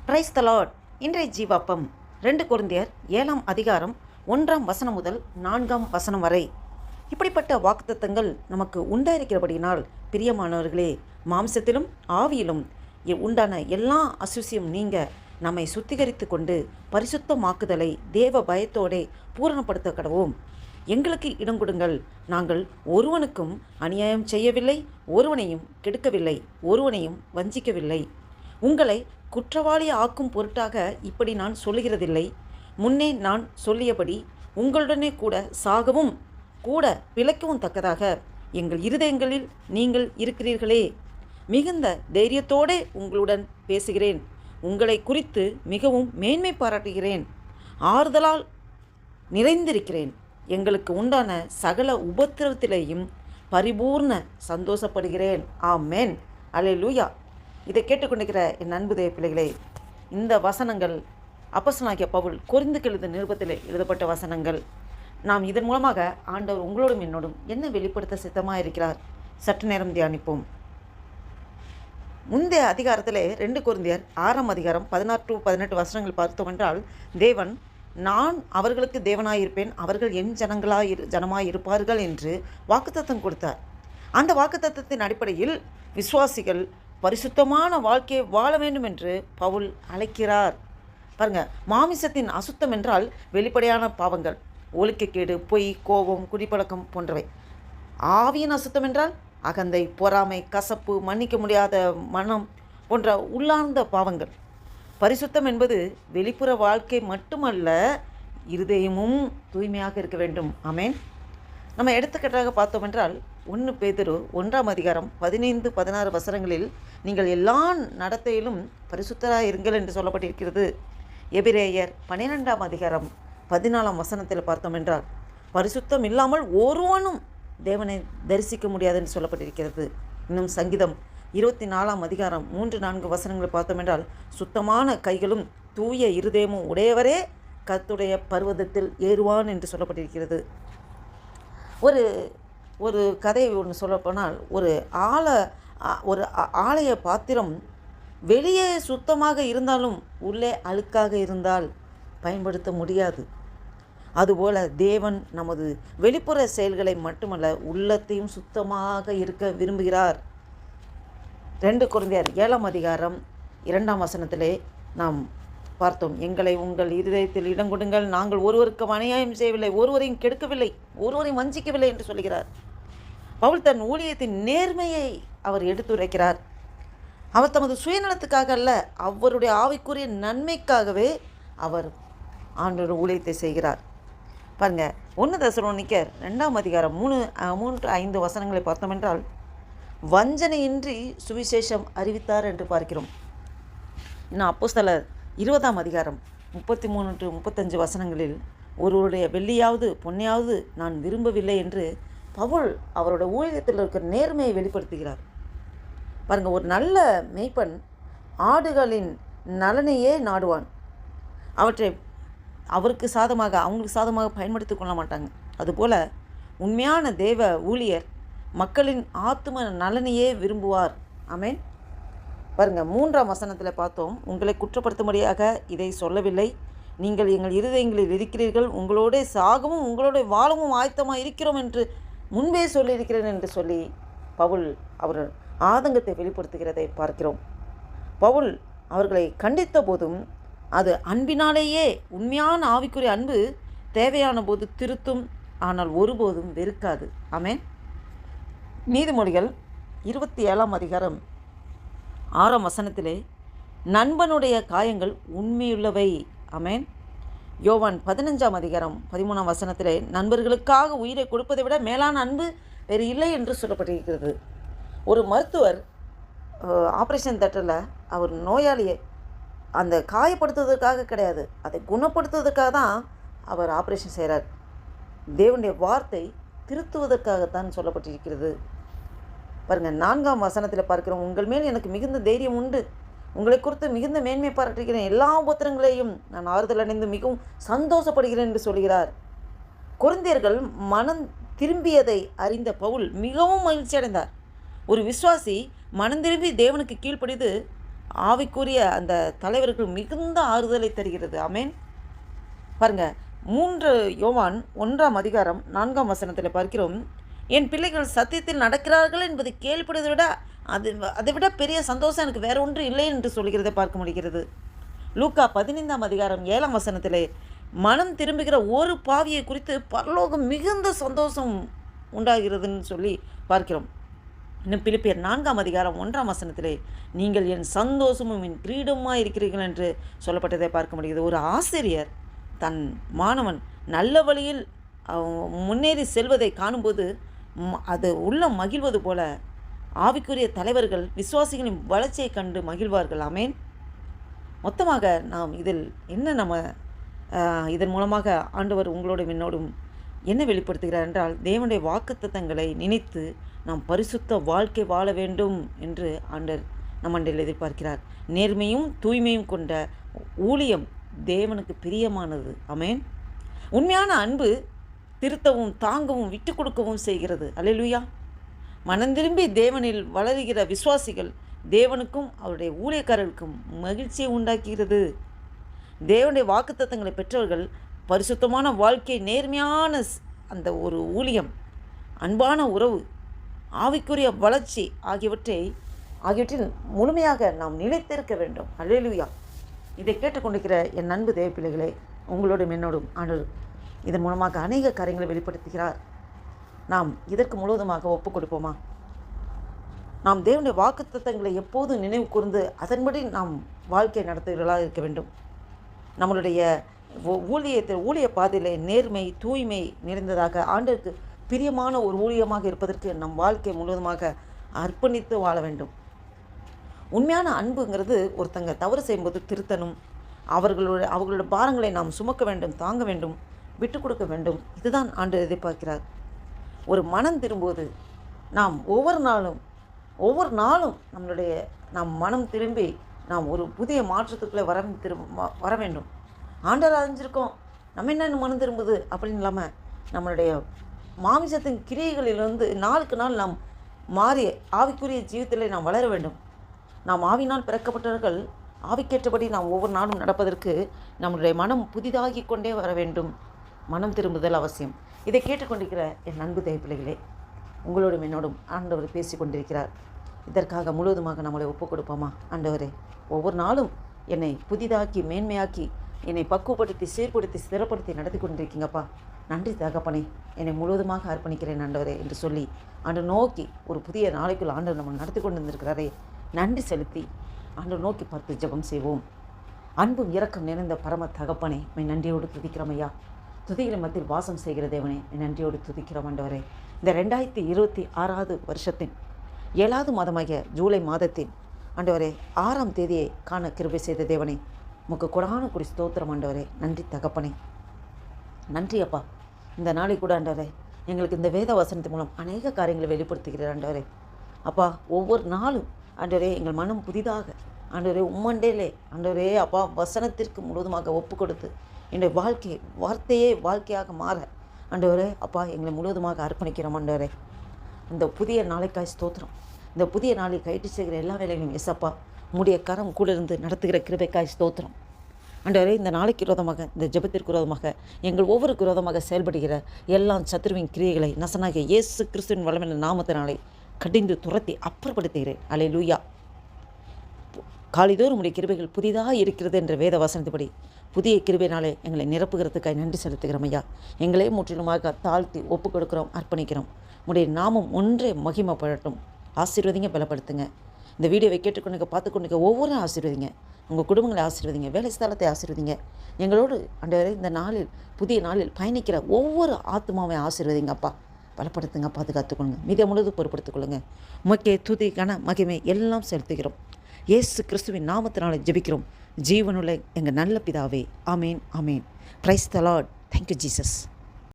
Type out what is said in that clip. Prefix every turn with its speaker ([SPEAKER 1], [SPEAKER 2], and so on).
[SPEAKER 1] Praise the Lord. இன்றைய ஜீவாப்பம் 2 கொரிந்தியர் 7ஆம் அதிகாரம் 1ஆம் வசனம் முதல் 4ஆம் வசனம் வரை. இப்படிப்பட்ட வாக்குத்தத்தங்கள் நமக்கு உண்டாயிருக்கிறபடியினால், பிரியமானவர்களே, மாம்சத்திலும் ஆவியிலும் உண்டான எல்லா அசுசியும் நீங்க நம்மை சுத்திகரித்து கொண்டு பரிசுத்தமாக்குதலை தேவ பயத்தோடே பூரணப்படுத்த கடவோம். எங்களுக்கு இடம் கொடுங்கள். நாங்கள் ஒருவனுக்கும் அநியாயம் செய்யவில்லை, ஒருவனையும் கெடுக்கவில்லை, ஒருவனையும் வஞ்சிக்கவில்லை. உங்களை குற்றவாளி ஆக்கும் பொருட்டாக இப்படி நான் சொல்லுகிறதில்லை. முன்னே நான் சொல்லியபடி உங்களுடனே கூட சாகவும் கூட பிழைக்கவும் தக்கதாக எங்கள் இருதயங்களில் நீங்கள் இருக்கிறீர்களே. மிகுந்த தைரியத்தோடே உங்களுடன் பேசுகிறேன். உங்களை குறித்து மிகவும் மேன்மை பாராட்டுகிறேன். ஆறுதலால் நிறைந்திருக்கிறேன். எங்களுக்கு உண்டான சகல உபத்திரவத்திலேயும் பரிபூர்ண சந்தோஷப்படுகிறேன். ஆமென். அல்லேலூயா. இதை கேட்டுக்கொண்டிருக்கிற என் அன்பு தேவ பிள்ளைகளே, இந்த வசனங்கள் அப்போஸ்தலனாகிய பவுல் கொரிந்துக்கு எழுதிய நிருபத்தில் எழுதப்பட்ட வசனங்கள். நாம் இதன் மூலமாக ஆண்டவர் உங்களோடும் என்னோடும் என்ன வெளிப்படுத்த சித்தமாக இருக்கிறார் சற்று நேரம் தியானிப்போம். முந்தைய அதிகாரத்தில் 2 கொரிந்தியர் 6ஆம் அதிகாரம் 16 to 18 வசனங்கள் பார்த்தோம் என்றால், தேவன் நான் அவர்களுக்கு தேவனாயிருப்பேன், அவர்கள் என் ஜனமாயிருப்பார்கள் என்று வாக்குத்தத்தம் கொடுத்தார். அந்த வாக்குத்தத்தத்தின் அடிப்படையில் விசுவாசிகள் பரிசுத்தமான வாழ்க்கையை வாழ வேண்டும் என்று பவுல் அழைக்கிறார். பாருங்க, மாமிசத்தின் அசுத்தம் என்றால் வெளிப்படையான பாவங்கள், ஒழுக்கக்கேடு, பொய், கோபம், குடிப்பழக்கம் போன்றவை. ஆவியின் அசுத்தம் என்றால் அகந்தை, பொறாமை, கசப்பு, மன்னிக்க முடியாத மனம் போன்ற உள்ளார்ந்த பாவங்கள். பரிசுத்தம் என்பது வெளிப்புற வாழ்க்கை மட்டுமல்ல, இருதயமும் தூய்மையாக இருக்க வேண்டும். ஆமென். நம்ம எடுத்துக்காட்டாக பார்த்தோம் என்றால் 1 பேதுரு 1ஆம் அதிகாரம் 15-16 வசனங்களில் நீங்கள் எல்லா நடத்தையிலும் பரிசுத்தராக இருங்கள் என்று சொல்லப்பட்டிருக்கிறது. எபிரேயர் 12ஆம் அதிகாரம் 14ஆம் வசனத்தில் பார்த்தோம் என்றால், பரிசுத்தம் இல்லாமல் ஒருவனும் தேவனை தரிசிக்க முடியாது என்று சொல்லப்பட்டிருக்கிறது. இன்னும் சங்கீதம் 24ஆம் அதிகாரம் 3-4 வசனங்களை பார்த்தோம் என்றால், சுத்தமான கைகளும் தூய இருதயமும் உடையவரே கர்த்தருடைய பர்வதத்தில் ஏறுவான் என்று சொல்லப்பட்டிருக்கிறது. ஒரு கதை ஒன்று சொல்லப்போனால், ஒரு ஆலய பாத்திரம் வெளியே சுத்தமாக இருந்தாலும் உள்ளே அழுக்காக இருந்தால் பயன்படுத்த முடியாது. அதுபோல தேவன் நமது வெளிப்புற செயல்களை மட்டுமல்ல, உள்ளத்தையும் சுத்தமாக இருக்க விரும்புகிறார். 2 கொரிந்தியர் 7ஆம் அதிகாரம் 2ஆம் வசனத்திலே நாம் பார்த்தோம், எங்களை உங்கள் இருதயத்தில் இடம் கொடுங்கள், நாங்கள் ஒருவருக்கு அநியாயம் செய்யவில்லை, ஒருவரையும் கெடுக்கவில்லை, ஒருவரையும் வஞ்சிக்கவில்லை என்று சொல்கிறார். பவுல் தன் ஊழியத்தின் நேர்மையை அவர் எடுத்துரைக்கிறார். அவர் தமது சுயநலத்துக்காக அல்ல, அவருடைய ஆவிக்குரிய நன்மைக்காகவே அவர் ஆண்டவர் ஊழியத்தை செய்கிறார். பாருங்க, 1 தெசலோனிக்கர் 2ஆம் அதிகாரம் 3-5 வசனங்களை பார்த்தோம் என்றால், வஞ்சனையின்றி சுவிசேஷம் அறிவித்தார் என்று பார்க்கிறோம். இன்னும் அப்போஸ்தலர் 20ஆம் அதிகாரம் 33-35 வசனங்களில், ஒருவருடைய வெள்ளியாவது பொன்னையாவது நான் விரும்பவில்லை என்று பவுல் அவருடைய ஊழியத்தில் இருக்கிற நேர்மையை வெளிப்படுத்துகிறார். பாருங்க, ஒரு நல்ல மேய்ப்பன் ஆடுகளின் நலனையே நாடுவான். அவற்றை அவங்களுக்கு சாதமாக பயன்படுத்தி கொள்ள மாட்டாங்க. அதுபோல் உண்மையான தேவ ஊழியர் மக்களின் ஆத்தும நலனையே விரும்புவார். ஆமென். பாருங்க, 3ஆம் வசனத்தில் பார்த்தோம், உங்களை குற்றப்படுத்தும்படியாக இதை சொல்லவில்லை, நீங்கள் எங்கள் இருதயங்களில் இருக்கிறீர்கள், உங்களோட சாகவும் உங்களோட வாழவும் ஆயத்தமாக இருக்கிறோம் என்று முன்பே சொல்லியிருக்கிறேன் என்று சொல்லி பவுல் அவர் ஆதங்கத்தை வெளிப்படுத்துகிறதை பார்க்கிறோம். பவுல் அவர்களை கண்டித்த போதும் அது அன்பினாலேயே. உண்மையான ஆவிக்குரிய அன்பு தேவையான போது திருத்தும், ஆனால் ஒருபோதும் வெறுக்காது. ஆமென். நீதிமொழிகள் 27ஆம் அதிகாரம் 6ஆம் வசனத்திலே, நண்பனுடைய காயங்கள் உண்மையுள்ளவை. ஆமென். யோவான் 15ஆம் அதிகாரம் 13ஆம் வசனத்திலே, நண்பர்களுக்காக உயிரை கொடுப்பதை விட மேலான அன்பு வேறு இல்லை என்று சொல்லப்பட்டிருக்கிறது. ஒரு மருத்துவர் ஆப்ரேஷன் தேட்டரில் அவர் நோயாளியை அந்த காயப்படுத்துவதற்காக கிடையாது, அதை குணப்படுத்துவதற்காக தான் அவர் ஆப்ரேஷன் செய்கிறார். தேவனுடைய வார்த்தை திருத்துவதற்காகத்தான் சொல்லப்பட்டிருக்கிறது. பாருங்கள், 4ஆம் வசனத்தில் பார்க்கிறோம், உங்கள் மேல் எனக்கு மிகுந்த தைரியம் உண்டு, உங்களை குறித்து மிகுந்த மேன்மை பாராட்டுகிறேன், எல்லா உபத்திரங்களையும் நான் ஆறுதல் அடைந்து மிகவும் சந்தோஷப்படுகிறேன் என்று சொல்கிறார். கொரிந்தியர்கள் மனம் திரும்பியதை அறிந்த பவுல் மிகவும் மகிழ்ச்சி அடைந்தார். ஒரு விசுவாசி மனம் திரும்பி தேவனுக்கு கீழ்ப்படிந்து ஆவிக்குரிய அந்த தலைவர்கள் மிகுந்த ஆறுதலை தருகிறது. ஆமேன். பாருங்க, 3 யோவான் 1ஆம் அதிகாரம் 4ஆம் வசனத்தில் பார்க்கிறோம், என் பிள்ளைகள் சத்தியத்தில் நடக்கிறார்கள் என்பது கேள்விப்படுவதை விட அதை விட பெரிய சந்தோஷம் எனக்கு வேற ஒன்று இல்லை என்று சொல்கிறதை பார்க்க முடிகிறது. லூக்கா 15ஆம் அதிகாரம் 7ஆம் வசனத்திலே மனம் திரும்புகிற ஒரு பாவியை குறித்து பரலோகம் மிகுந்த சந்தோஷம் உண்டாகிறதுன்னு சொல்லி பார்க்கிறோம். இன்னும் பிலிப்பியர் 4ஆம் அதிகாரம் 1ஆம் வசனத்திலே நீங்கள் என் சந்தோஷமும் என் கிரீடமாக இருக்கிறீர்கள் என்று சொல்லப்பட்டதை பார்க்க முடிகிறது. ஒரு ஆசிரியர் தன் மாணவன் நல்ல வழியில் முன்னேறி செல்வதை காணும்போது அது உள்ள மகிழ்வது போல ஆவிக்குரிய தலைவர்கள் விசுவாசிகளின் வளர்ச்சியை கண்டு மகிழ்வார்கள். ஆமேன். மொத்தமாக நாம் இதில் என்ன இதன் மூலமாக ஆண்டவர் உங்களோடும் என்னோடும் என்ன வெளிப்படுத்துகிறார் என்றால், தேவனுடைய வாக்குத்தத்தங்களை நினைத்து நாம் பரிசுத்த வாழ்க்கை வாழ வேண்டும் என்று ஆண்டவர் நம்மண்டில் எதிர்பார்க்கிறார். நேர்மையும் தூய்மையும் கொண்ட ஊழியம் தேவனுக்கு பிரியமானது. ஆமேன். உண்மையான அன்பு திருத்தவும் தாங்கவும் விட்டு கொடுக்கவும் செய்கிறது. அல்லேலூயா. மனந்திரும்பி தேவனில் வளருகிற விசுவாசிகள் தேவனுக்கும் அவருடைய ஊழியக்காரர்களுக்கும் மகிழ்ச்சியை உண்டாக்குகிறது. தேவனுடைய வாக்குத்தத்தங்களை பெற்றவர்கள் பரிசுத்தமான வாழ்க்கை, நேர்மையான அந்த ஒரு ஊழியம், அன்பான உறவு, ஆவிக்குரிய வளர்ச்சி ஆகியவற்றில் முழுமையாக நாம் நிலைத்திருக்க வேண்டும். அல்லேலூயா. இதை கேட்டுக்கொண்டிருக்கிற என் அன்பு தேவ பிள்ளைகளே, உங்களோடும் என்னோடும் ஆண்டவர் இதன் மூலமாக அநேக காரியங்களை வெளிப்படுத்துகிறார். நாம் இதற்கு முழுவதுமாக ஒப்புக் கொடுப்போமா? நாம் தேவனுடைய வாக்குத்தத்தங்களை எப்போதும் நினைவு கூர்ந்து அதன்படி நாம் வாழ்க்கை நடத்துகிறவர்களாக இருக்க வேண்டும். நம்மளுடைய ஊழிய பாதையிலே நேர்மை, தூய்மை நிறைந்ததாக ஆண்டவருக்கு பிரியமான ஒரு ஊழியமாக இருப்பதற்கு நம் வாழ்க்கை முழுவதுமாக அர்ப்பணித்து வாழ வேண்டும். உண்மையான அன்புங்கிறது ஒருத்தங்க தவறு செய்யும்போது திருத்தணும், அவர்களோட பாரங்களை நாம் சுமக்க வேண்டும், தாங்க வேண்டும், விட்டு கொடுக்க வேண்டும். இதுதான் ஆண்டவர் எதிர்பார்க்கிறார். ஒரு மனம் திரும்புவது நாம் ஒவ்வொரு நாளும் நாம் மனம் திரும்பி நாம் ஒரு புதிய மாற்றத்துக்குள்ளே வர வேண்டும். ஆண்டவர் அறிஞ்சிருக்கோம், நம்ம என்ன மனம் திரும்புது அப்படின்னு இல்லாமல் நம்மளுடைய மாமிசத்தின் கிரியைகளிலிருந்து நாளுக்கு நாள் நாம் மாறி ஆவிக்குரிய ஜீவிதத்திலே நாம் வளர வேண்டும். நாம் ஆவினால் பிறக்கப்பட்டவர்கள், ஆவிக்கேற்றபடி நாம் ஒவ்வொரு நாளும் நடப்பதற்கு நம்முடைய மனம் புதிதாகி கொண்டே வர வேண்டும். மனம் திரும்புதல் அவசியம். இதை கேட்டுக்கொண்டிருக்கிற என் அன்பு தேவ பிள்ளைகளே, உங்களோடும் என்னோடும் ஆண்டவர் பேசி கொண்டிருக்கிறார். இதற்காக முழுவதுமாக நம்மளை ஒப்புக் கொடுப்போமா? ஆண்டவரே, ஒவ்வொரு நாளும் என்னை புதிதாக்கி மேன்மையாக்கி என்னை பக்குவப்படுத்தி சீர்படுத்தி ஸ்திரப்படுத்தி நடத்தி கொண்டிருக்கீங்கப்பா. நன்றி தகப்பனே, என்னை முழுவதுமாக அர்ப்பணிக்கிறேன் ஆண்டவரே என்று சொல்லி ஆண்டவர் நோக்கி ஒரு புதிய நாளைக்குள் ஆண்டவர் நம்ம நடத்தி கொண்டு வந்திருக்கிறாரே, நன்றி செலுத்தி ஆண்டவர் நோக்கி பார்த்து ஜெபம் செய்வோம். அன்பும் இரக்கம் நிறைந்த பரம தகப்பனே, நன்றியோடு துதிக்கிறோம் ஐயா. துதிகளை மத்தியில் வாசம் செய்கிற தேவனே, நன்றியோடு துதிக்கிறோம் ஆண்டவரே. இந்த 2026 வருஷத்தின் 7வது மாதமாகிய ஜூலை மாதத்தின் ஆண்டவரே 6ஆம் தேதியை காண கிருபை செய்த தேவனே, உமக்கு கொடான கொடி ஸ்தோத்திரம் ஆண்டவரே. நன்றி தகப்பனே, நன்றி அப்பா. இந்த நாளை கூட ஆண்டவரே எங்களுக்கு இந்த வேத வசனத்தின் மூலம் அநேக காரியங்களை வெளிப்படுத்துகிறார் ஆண்டவரே. அப்பா, ஒவ்வொரு நாளும் ஆண்டவரே எங்கள் மனம் புதிதாக ஆண்டவரே உம்மண்டேலே ஆண்டவரே அப்பா வசனத்திற்கு முழுவதுமாக ஒப்பு கொடுத்து என்னுடைய வார்த்தையே வாழ்க்கையாக மாற ஆண்டவரே அப்பா எங்களை முழுவதுமாக அர்ப்பணிக்கிறோம் ஆண்டவரே. இந்த புதிய நாளைக்காய் ஸ்தோத்திரம். இந்த புதிய நாளை கைட்டு செய்கிற எல்லா வேலைகளையும் எஸ்அப்பா உம்முடைய கரம் கூட இருந்து நடத்துகிற கிருபைக்காய் ஸ்தோத்திரம் ஆண்டவரே. இந்த நாளைக்கு விரோதமாக, இந்த ஜெபத்திற்கு விரோதமாக, எங்கள் ஒவ்வொருக்கு விரோதமாக செயல்படுகிற எல்லா சத்துருவின் கிரியைகளை நசனாகிய இயேசு கிறிஸ்துவின் வல்லமையான நாமத்தினாலே கடிந்து துரத்தி அப்புறப்படுத்துகிறேன். அல்லேலூயா. காலைதோறும் உடைய கிருபைகள் புதிதாக இருக்கிறது என்ற வேத வசனத்துப்படி புதிய கிருபையினாலே எங்களை நிரப்புகிறதுக்காக நன்றி செலுத்துகிறோம் ஐயா. எங்களே முற்றிலுமாக தாழ்த்தி ஒப்புக் கொடுக்குறோம், அர்ப்பணிக்கிறோம். உடைய நாமம் ஒன்றே மகிமைப்படட்டும். ஆசீர்வதிங்க, பலப்படுத்துங்க. இந்த வீடியோவை கேட்டுக்கொண்டு பார்த்துக்கொண்டு ஒவ்வொரு ஆசீர்வதிங்க. உங்கள் குடும்பங்களை ஆசீர்வதிங்க, வேலை ஸ்தலத்தை ஆசீர்வதிங்க. எங்களோடு ஆண்டவரே இந்த நாளில் புதிய நாளில் பயணிக்கிற ஒவ்வொரு ஆத்மாவை ஆசீர்வதிங்க அப்பா. பலப்படுத்துங்க, பாதுகாத்துக்கொள்ளுங்க, மீத முழுது பொறுப்படுத்திக்கொள்ளுங்க. உமக்கே துதி கன மகிமை எல்லாம் செலுத்துகிறோம். இயேசு கிறிஸ்துவின் நாமத்தினால ஜெபிக்கிறோம் ஜீவனுள்ள எங்கள் நல்ல பிதாவே. ஆமேன், ஆமேன். Praise the Lord. Thank you Jesus.